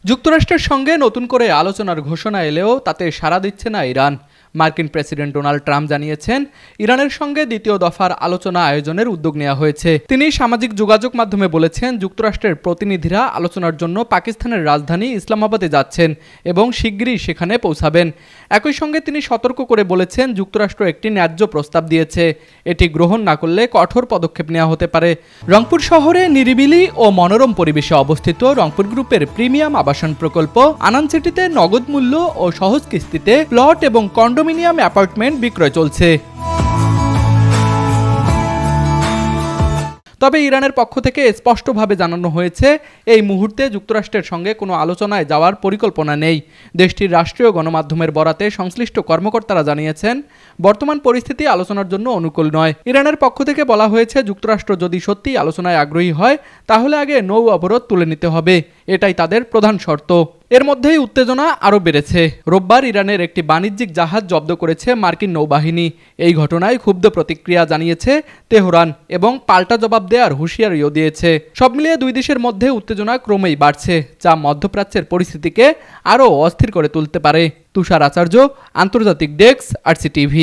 যুক্তরাষ্ট্রের সঙ্গে নতুন করে আলোচনার ঘোষণা এলেও তাতে সাড়া দিচ্ছে না ইরান। মার্কিন প্রেসিডেন্ট ডোনাল্ড ট্রাম্প জানিয়েছেন, ইরানের সঙ্গে দ্বিতীয় দফার আলোচনা আয়োজনের উদ্যোগ নেওয়া হয়েছে। তিনি সামাজিক যোগাযোগ মাধ্যমে বলেছেন, যুক্তরাষ্ট্রের প্রতিনিধিরা আলোচনার জন্য পাকিস্তানের রাজধানী ইসলামাবাদে যাচ্ছেন এবং শিগগিরই সেখানে পৌঁছাবেন। একই সঙ্গে তিনি সতর্ক করে বলেছেন, যুক্তরাষ্ট্র একটি ন্যায্য প্রস্তাব দিয়েছে, এটি গ্রহণ না করলে কঠোর পদক্ষেপ নেওয়া হতে পারে। রংপুর শহরে নিরিবিলি ও মনোরম পরিবেশে অবস্থিত রংপুর গ্রুপের প্রিমিয়াম আবাসন প্রকল্প আনান সিটিতে নগদ মূল্য ও সহজ কিস্তিতে প্লট এবং কন্ডোমিনিয়াম অ্যাপার্টমেন্ট বিক্রয় চলছে। তবে ইরানের পক্ষ থেকে স্পষ্টভাবে জানানো হয়েছে, এই মুহূর্তে যুক্তরাষ্ট্রের সঙ্গে কোনো আলোচনায় যাওয়ার পরিকল্পনা নেই। দেশটির রাষ্ট্রীয় গণমাধ্যমের বরাতে সংশ্লিষ্ট কর্মকর্তারা জানিয়েছেন, বর্তমান পরিস্থিতি আলোচনার জন্য অনুকূল নয়। ইরানের পক্ষ থেকে বলা হয়েছে, যুক্তরাষ্ট্র যদি সত্যিই আলোচনায় আগ্রহী হয় তাহলে আগে নৌ অবরোধ তুলে নিতে হবে, এটাই তাদের প্রধান শর্ত। এর মধ্যেই উত্তেজনা আরও বেড়েছে। রোববার ইরানের একটি বাণিজ্যিক জাহাজ জব্দ করেছে মার্কিন নৌবাহিনী। এই ঘটনায় ক্ষুব্ধ প্রতিক্রিয়া জানিয়েছে তেহরান এবং পাল্টা জবাব দেওয়ার হুঁশিয়ারিও দিয়েছে। সব মিলিয়ে দুই দেশের মধ্যে উত্তেজনা ক্রমেই বাড়ছে, যা মধ্যপ্রাচ্যের পরিস্থিতিকে আরও অস্থির করে তুলতে পারে। তুষার আচার্য, আন্তর্জাতিক ডেস্ক, RCTV।